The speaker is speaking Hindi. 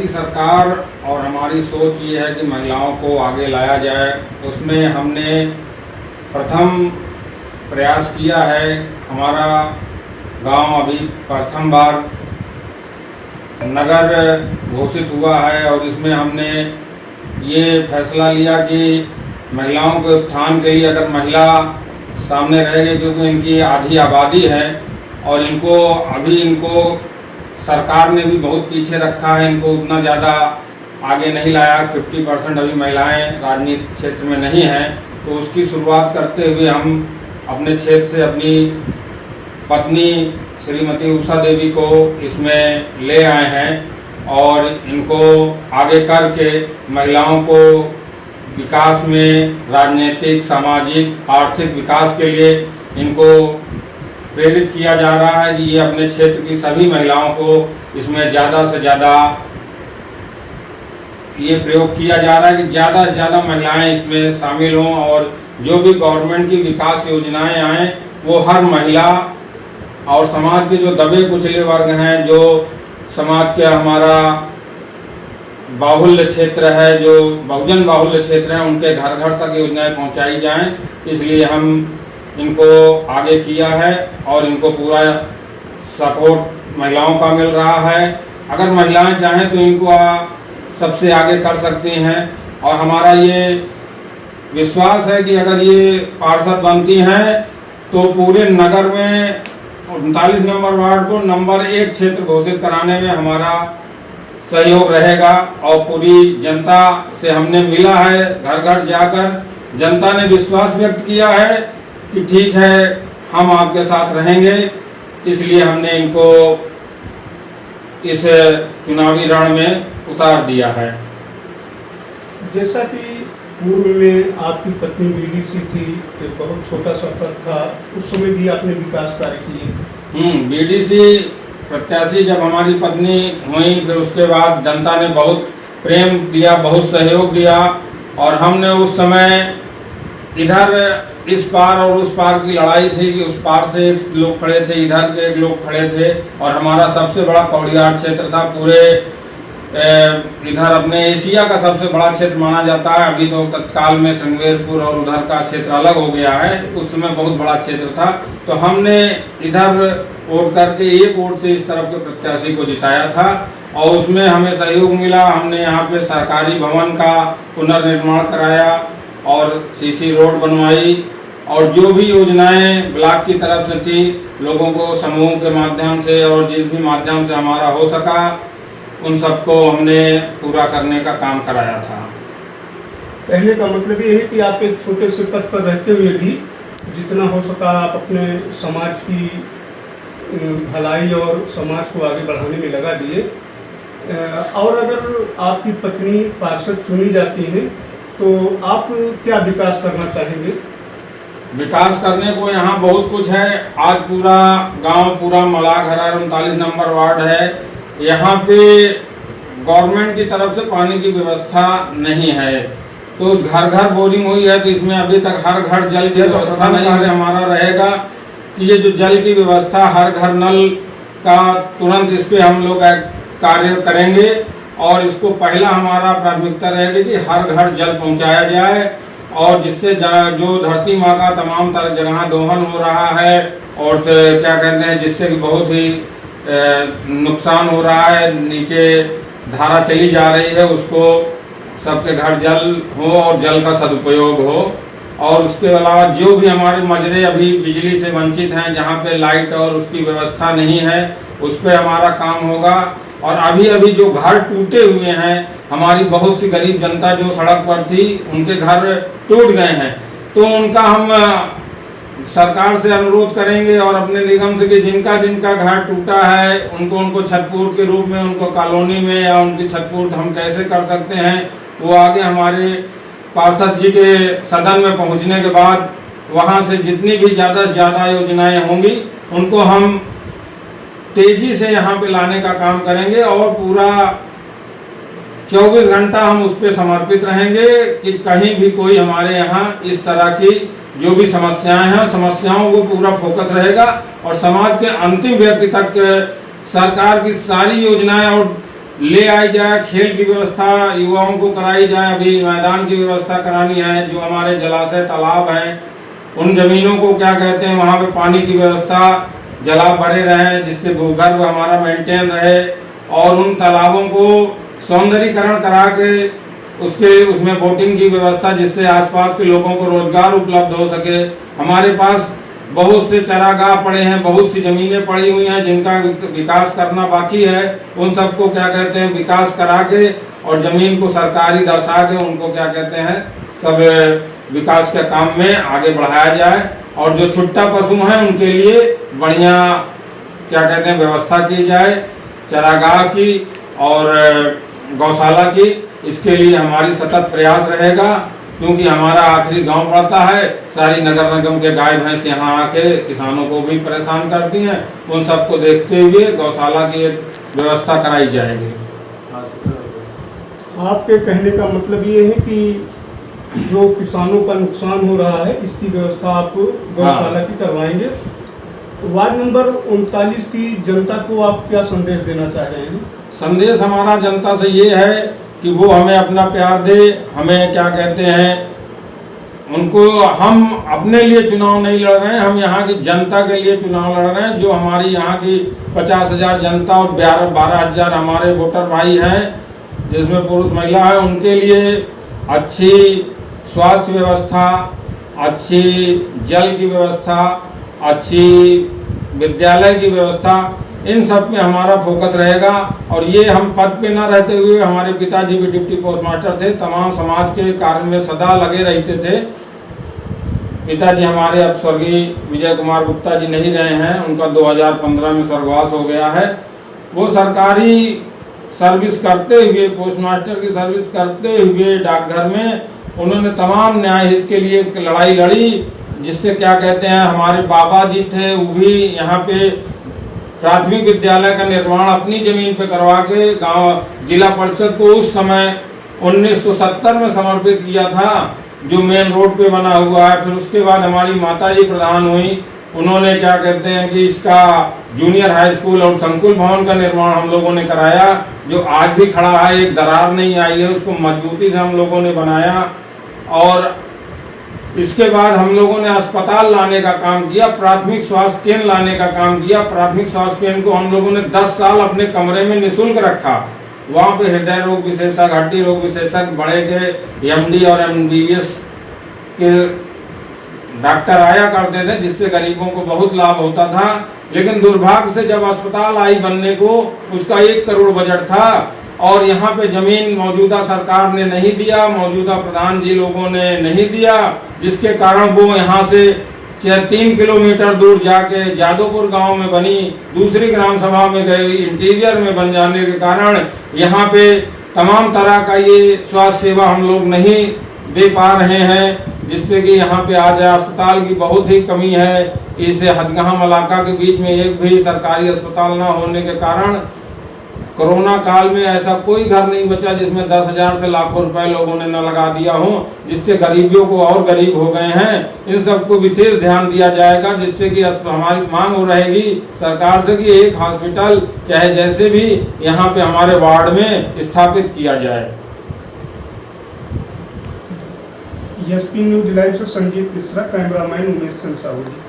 की सरकार और हमारी सोच ये है कि महिलाओं को आगे लाया जाए। उसमें हमने प्रथम प्रयास किया है। हमारा गांव अभी प्रथम बार नगर घोषित हुआ है और इसमें हमने ये फैसला लिया कि महिलाओं के उत्थान के लिए अगर महिला सामने रहेगी, क्योंकि इनकी आधी आबादी है और इनको सरकार ने भी बहुत पीछे रखा है, इनको उतना ज़्यादा आगे नहीं लाया। 50% अभी महिलाएं राजनीतिक क्षेत्र में नहीं हैं। तो उसकी शुरुआत करते हुए हम अपने क्षेत्र से अपनी पत्नी श्रीमती उषा देवी को इसमें ले आए हैं और इनको आगे करके महिलाओं को विकास में, राजनीतिक, सामाजिक, आर्थिक विकास के लिए इनको प्रेरित किया जा रहा है कि ये अपने क्षेत्र की सभी महिलाओं को इसमें ज़्यादा से ज़्यादा ये प्रयोग किया जा रहा है कि ज़्यादा से ज़्यादा महिलाएं इसमें शामिल हों और जो भी गवर्नमेंट की विकास योजनाएं आएँ वो हर महिला और समाज के जो दबे कुचले वर्ग हैं, जो समाज के हमारा बाहुल्य क्षेत्र है, जो बहुजन बाहुल्य क्षेत्र हैं, उनके घर घर तक योजनाएं पहुंचाई जाएं। इसलिए हम इनको आगे किया है और इनको पूरा सपोर्ट महिलाओं का मिल रहा है। अगर महिलाएं चाहें तो इनको सबसे आगे कर सकती हैं और हमारा ये विश्वास है कि अगर ये पार्षद बनती हैं तो पूरे नगर में 39 नंबर वार्ड को नंबर 1 क्षेत्र घोषित कराने में हमारा सहयोग रहेगा। और पूरी जनता से हमने मिला है, घर घर जाकर जनता ने विश्वास व्यक्त किया है कि ठीक है, हम आपके साथ रहेंगे। इसलिए हमने इनको इस चुनावी रण में उतार दिया है। जैसा कि पूर्व में आपकी पत्नी बीडीसी थी, एक बहुत छोटा सा पद था, उस समय भी आपने विकास कार्य किए। बीडीसी प्रत्याशी जब हमारी पत्नी हुई, फिर उसके बाद जनता ने बहुत प्रेम दिया, बहुत सहयोग दिया और हमने उस समय इधर इस पार और उस पार की लड़ाई थी कि उस पार से एक लोग खड़े थे, इधर के एक लोग खड़े थे और हमारा सबसे बड़ा कौड़ियार क्षेत्र था। पूरे इधर अपने एशिया का सबसे बड़ा क्षेत्र माना जाता है। अभी तो तत्काल में संगमेरपुर और उधर का क्षेत्र अलग हो गया है, उस समय बहुत बड़ा क्षेत्र था। तो हमने इधर वोट करके एक वोट से इस तरफ के प्रत्याशी को जिताया था और उसमें हमें सहयोग मिला। हमने यहाँ पे सरकारी भवन का पुनर्निर्माण कराया और सीसी रोड बनवाई और जो भी योजनाएं ब्लॉक की तरफ से थी, लोगों को समूह के माध्यम से और जिस भी माध्यम से हमारा हो सका, उन सबको हमने पूरा करने का काम कराया था। कहने का मतलब ये है कि आप एक छोटे से पद पर रहते हुए भी जितना हो सका आप अपने समाज की भलाई और समाज को आगे बढ़ाने में लगा दिए। और अगर आपकी पत्नी पार्षद चुनी जाती है तो आप क्या विकास करना चाहेंगे? विकास करने को यहाँ बहुत कुछ है। आज पूरा गांव, पूरा मलाघरा 39 नंबर वार्ड है, यहाँ पे गवर्नमेंट की तरफ से पानी की व्यवस्था नहीं है। तो घर घर बोरिंग हुई है, तो इसमें अभी तक हर घर जल की व्यवस्था नहीं है। हमारा रहेगा कि ये जो जल की व्यवस्था, हर घर नल का तुरंत इस पर हम लोग कार्य करेंगे और इसको पहला हमारा प्राथमिकता रहेगी कि हर घर जल पहुंचाया जाए और जिससे जो धरती माँ का तमाम तरह जगह दोहन हो रहा है और क्या कहते हैं, जिससे कि बहुत ही नुकसान हो रहा है, नीचे धारा चली जा रही है, उसको सबके घर जल हो और जल का सदुपयोग हो। और उसके अलावा जो भी हमारे मजरे अभी बिजली से वंचित हैं, जहाँ पे लाइट और उसकी व्यवस्था नहीं है, उस पर हमारा काम होगा। और अभी अभी जो घर टूटे हुए हैं, हमारी बहुत सी गरीब जनता जो सड़क पर थी, उनके घर टूट गए हैं, तो उनका हम सरकार से अनुरोध करेंगे और अपने निगम से कि जिनका जिनका घर टूटा है उनको छतपूर्त के रूप में, उनको कॉलोनी में या उनकी छतपूर्त हम कैसे कर सकते हैं, वो आगे हमारे पार्षद जी के सदन में पहुंचने के बाद वहां से जितनी भी ज़्यादा से ज़्यादा योजनाएं होंगी उनको हम तेजी से यहाँ पे लाने का काम करेंगे और पूरा 24 घंटा हम उस पर समर्पित रहेंगे कि कहीं भी कोई हमारे यहाँ इस तरह की जो भी समस्याएं हैं, समस्याओं को पूरा फोकस रहेगा और समाज के अंतिम व्यक्ति तक सरकार की सारी योजनाएं और ले आई जाए, खेल की व्यवस्था युवाओं को कराई जाए। अभी मैदान की व्यवस्था करानी है, जो हमारे जलाशय तालाब हैं उन जमीनों को क्या कहते हैं वहाँ पे पानी की व्यवस्था, जलाब भरे रहे जिससे भूगर्भ हमारा मेंटेन रहे, और उन तालाबों को सौंदर्यीकरण करा के उसमें बोटिंग की व्यवस्था जिससे आसपास के लोगों को रोजगार उपलब्ध हो सके। हमारे पास बहुत से चरागाह पड़े हैं, बहुत सी ज़मीनें पड़ी हुई हैं जिनका विकास करना बाकी है। उन सबको क्या कहते हैं विकास करा के और ज़मीन को सरकारी दर्शा के उनको क्या कहते हैं सब विकास के काम में आगे बढ़ाया जाए। और जो छुट्टा पशु हैं उनके लिए बढ़िया क्या कहते हैं व्यवस्था की जाए, चरागाह की और गौशाला की। इसके लिए हमारी सतत प्रयास रहेगा, क्योंकि हमारा आखिरी गांव पड़ता है। सारी नगर निगम के गाय भैंस यहाँ आके किसानों को भी परेशान करती हैं। उन सबको देखते हुए गौशाला की एक व्यवस्था कराई जाएगी। आपके कहने का मतलब ये है कि जो किसानों का नुकसान हो रहा है इसकी व्यवस्था आप गौशाला की करवाएंगे। वार्ड नंबर 39 की जनता को आप क्या संदेश देना चाह रहे हैं? संदेश हमारा जनता से ये है कि वो हमें अपना प्यार दे। हमें क्या कहते हैं उनको, हम अपने लिए चुनाव नहीं लड़ रहे हैं, हम यहाँ की जनता के लिए चुनाव लड़ रहे हैं। जो हमारी यहाँ की 50,000 जनता और 12,000 हमारे वोटर भाई हैं, जिसमें पुरुष महिला है, उनके लिए अच्छी स्वास्थ्य व्यवस्था, अच्छी जल की व्यवस्था, अच्छी विद्यालय की व्यवस्था, इन सब में हमारा फोकस रहेगा। और ये हम पद पे न रहते हुए, हमारे पिताजी भी डिप्टी पोस्ट मास्टर थे, तमाम समाज के कार्य में सदा लगे रहते थे। पिताजी हमारे अब स्वर्गीय विजय कुमार गुप्ता जी नहीं रहे हैं, उनका 2015 में स्वर्गवास हो गया है। वो सरकारी सर्विस करते हुए, पोस्ट मास्टर की सर्विस करते हुए डाकघर में उन्होंने तमाम न्याय हित के लिए एक लड़ाई लड़ी, जिससे क्या कहते हैं हमारे बाबा जी थे, वो भी यहाँ पे प्राथमिक विद्यालय का निर्माण अपनी ज़मीन पे करवा के गांव जिला परिषद को उस समय 1970 में समर्पित किया था, जो मेन रोड पे बना हुआ है। फिर उसके बाद हमारी माताजी प्रधान हुई, उन्होंने क्या कहते हैं कि इसका जूनियर हाई स्कूल और संकुल भवन का निर्माण हम लोगों ने कराया, जो आज भी खड़ा है, एक दरार नहीं आई है, उसको मजबूती से हम लोगों ने बनाया। और इसके बाद हम लोगों ने अस्पताल लाने का काम किया, प्राथमिक स्वास्थ्य केंद्र लाने का काम किया। प्राथमिक स्वास्थ्य केंद्र को हम लोगों ने 10 साल अपने कमरे में निःशुल्क रखा। वहाँ पे हृदय रोग विशेषज्ञ, हड्डी रोग विशेषज्ञ, बड़े के MD और MBBS के डॉक्टर आया करते थे, जिससे गरीबों को बहुत लाभ होता था। लेकिन दुर्भाग्य से जब अस्पताल आई बनने को, उसका 1 करोड़ बजट था और यहाँ पे ज़मीन मौजूदा सरकार ने नहीं दिया, मौजूदा प्रधान जी लोगों ने नहीं दिया, जिसके कारण वो यहाँ से 3 किलोमीटर दूर जाके जादोपुर गांव में बनी, दूसरी ग्राम सभा में गई, इंटीरियर में बन जाने के कारण यहाँ पे तमाम तरह का ये स्वास्थ्य सेवा हम लोग नहीं दे पा रहे हैं, जिससे कि यहाँ पे आज अस्पताल की बहुत ही कमी है। इस हदगाह मलाका के बीच में एक भी सरकारी अस्पताल ना होने के कारण कोरोना काल में ऐसा कोई घर नहीं बचा जिसमें 10,000 से लाखों रुपए लोगों ने न लगा दिया हो, जिससे गरीबियों को और गरीब हो गए हैं। इन सबको विशेष ध्यान दिया जाएगा, जिससे कि हमारी मांग हो रहेगी सरकार से कि एक हॉस्पिटल चाहे जैसे भी यहाँ पे हमारे वार्ड में स्थापित किया जाए। SP न्यूज लाइव से संजीव मिश्रा, कैमरामैन उमेश चंद साहू जी।